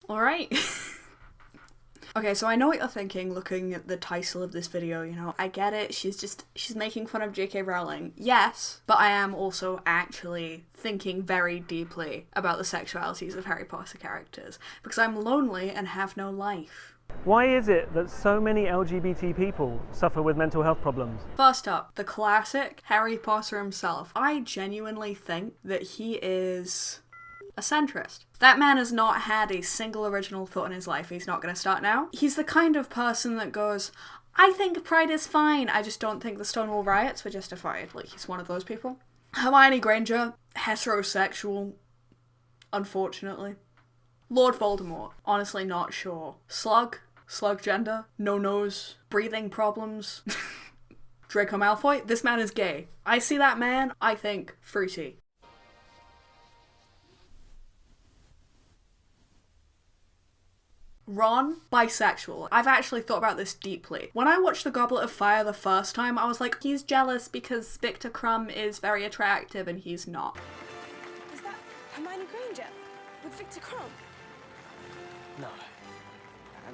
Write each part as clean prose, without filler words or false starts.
Alright. Okay, so I know what you're thinking looking at the title of this video, you know, I get it, she's making fun of J.K. Rowling. Yes, but I am also actually thinking very deeply about the sexualities of Harry Potter characters, because I'm lonely and have no life. Why is it that so many LGBT people suffer with mental health problems? First up, the classic Harry Potter himself. I genuinely think that he is a centrist. That man has not had a single original thought in his life. He's not going to start now. He's the kind of person that goes, I think Pride is fine, I just don't think the Stonewall riots were justified. Like, he's one of those people. Hermione Granger, heterosexual, unfortunately. Lord Voldemort, honestly not sure. Slug gender, no nose, breathing problems. Draco Malfoy, this man is gay. I see that man, I think fruity. Ron, bisexual. I've actually thought about this deeply. When I watched The Goblet of Fire the first time, I was like, he's jealous because Victor Crumb is very attractive and he's not. Is that Hermione Granger with Victor Crumb? No.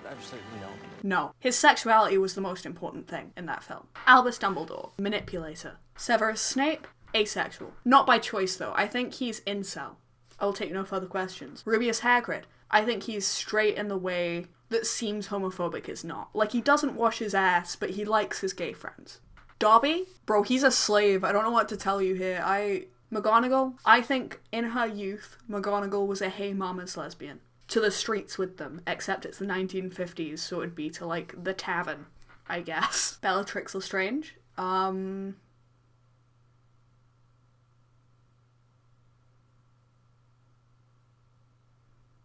Absolutely not. No. His sexuality was the most important thing in that film. Albus Dumbledore, manipulator. Severus Snape, asexual. Not by choice though, I think he's incel. I will take no further questions. Rubius Hagrid, I think he's straight in the way that seems homophobic is not. Like, he doesn't wash his ass, but he likes his gay friends. Dobby? Bro, he's a slave. I don't know what to tell you here. McGonagall? I think in her youth, McGonagall was a hey mama's lesbian. To the streets with them, except it's the 1950s, so it'd be to, like, the tavern, I guess. Bellatrix Lestrange?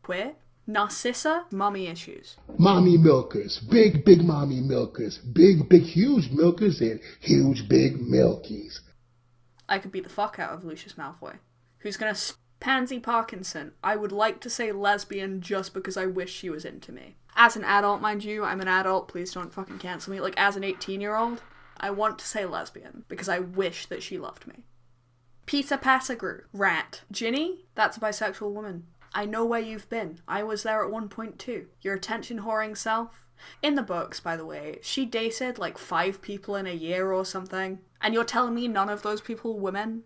Queer? Narcissa? Mommy issues. Mommy milkers, big mommy milkers, big huge milkers, and huge big milkies. I could beat the fuck out of Lucius Malfoy. Who's gonna Pansy Parkinson. I would like to say lesbian just because I wish she was into me. As an adult, mind you, I'm an adult, please don't fucking cancel me. Like, as an 18-year-old, I want to say lesbian because I wish that she loved me. Peter Pettigrew. Rat. Ginny? That's a bisexual woman. I know where you've been. I was there at one point too. Your attention-whoring self. In the books, by the way, she dated like 5 people in a year or something. And you're telling me none of those people were women?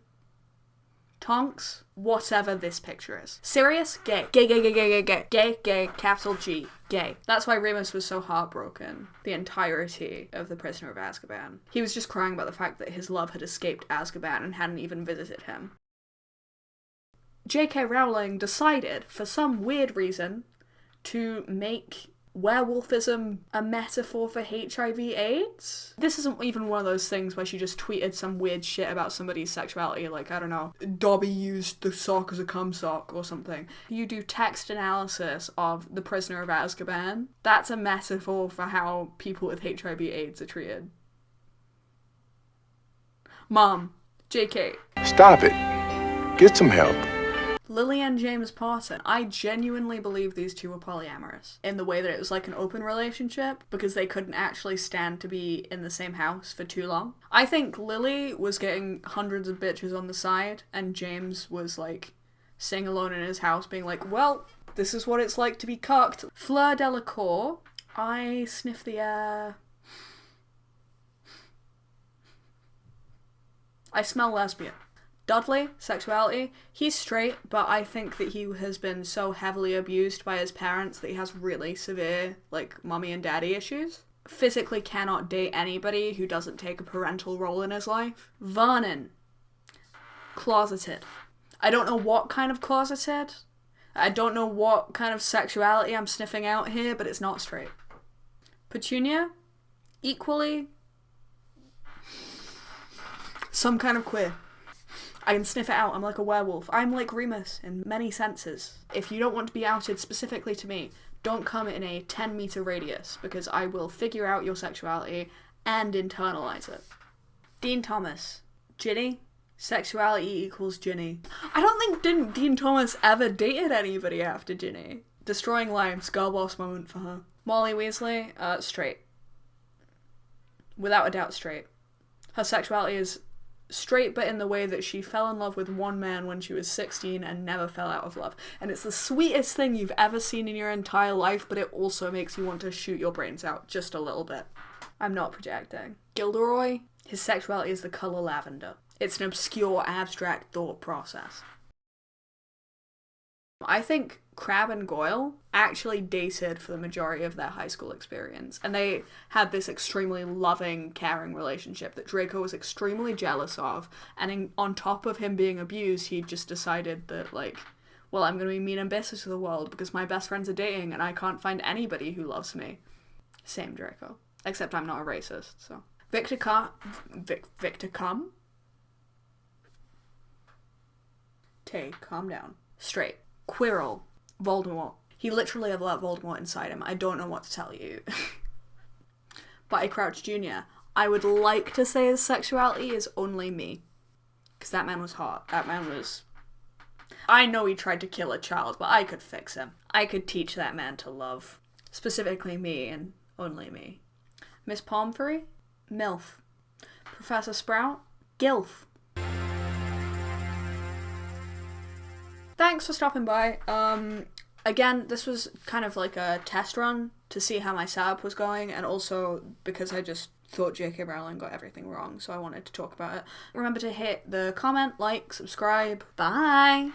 Tonks? Whatever this picture is. Sirius? Gay. Gay, capital G. Gay. That's why Remus was so heartbroken the entirety of The Prisoner of Azkaban. He was just crying about the fact that his love had escaped Azkaban and hadn't even visited him. J.K. Rowling decided, for some weird reason, to make werewolfism a metaphor for HIV/AIDS. This isn't even one of those things where she just tweeted some weird shit about somebody's sexuality, like, I don't know, Dobby used the sock as a cum sock or something. You do text analysis of The Prisoner of Azkaban. That's a metaphor for how people with HIV/AIDS are treated. Mom, JK. Stop it. Get some help. Lily and James Potter. I genuinely believe these two were polyamorous in the way that it was like an open relationship because they couldn't actually stand to be in the same house for too long. I think Lily was getting hundreds of bitches on the side and James was like sitting alone in his house being like, well, this is what it's like to be cucked. Fleur Delacour. I sniff the air. I smell lesbian. Dudley, sexuality, he's straight, but I think that he has been so heavily abused by his parents that he has really severe, like, mommy and daddy issues. Physically cannot date anybody who doesn't take a parental role in his life. Vernon, closeted. I don't know what kind of closeted. I don't know what kind of sexuality I'm sniffing out here, but it's not straight. Petunia, equally some kind of queer. I can sniff it out, I'm like a werewolf. I'm like Remus in many senses. If you don't want to be outed specifically to me, don't come in a 10-meter radius, because I will figure out your sexuality and internalize it. Dean Thomas. Ginny? Sexuality equals Ginny. I don't think Dean Thomas ever dated anybody after Ginny. Destroying lives, girl boss moment for her. Molly Weasley? Straight. Without a doubt straight. Her sexuality is straight, but in the way that she fell in love with one man when she was 16 and never fell out of love. And it's the sweetest thing you've ever seen in your entire life, but it also makes you want to shoot your brains out just a little bit. I'm not projecting. Gilderoy, his sexuality is the colour lavender. It's an obscure, abstract thought process. I think Crabbe and Goyle actually dated for the majority of their high school experience, and they had this extremely loving, caring relationship that Draco was extremely jealous of, and on top of him being abused, he just decided that, like, well, I'm going to be mean and bitter to the world because my best friends are dating and I can't find anybody who loves me. Same Draco. Except I'm not a racist, so. Victor Cum? Tay, calm down. Straight. Quirrell. Voldemort. He literally has let Voldemort inside him. I don't know what to tell you. Barty Crouch Jr. I would like to say his sexuality is only me. Because that man was hot. That man was... I know he tried to kill a child, but I could fix him. I could teach that man to love. Specifically me and only me. Miss Pomfrey? MILF. Professor Sprout? GILF. Thanks for stopping by. Again, this was kind of like a test run to see how my setup was going, and also because I just thought J.K. Rowling got everything wrong, so I wanted to talk about it. Remember to hit the comment, like, subscribe. Bye!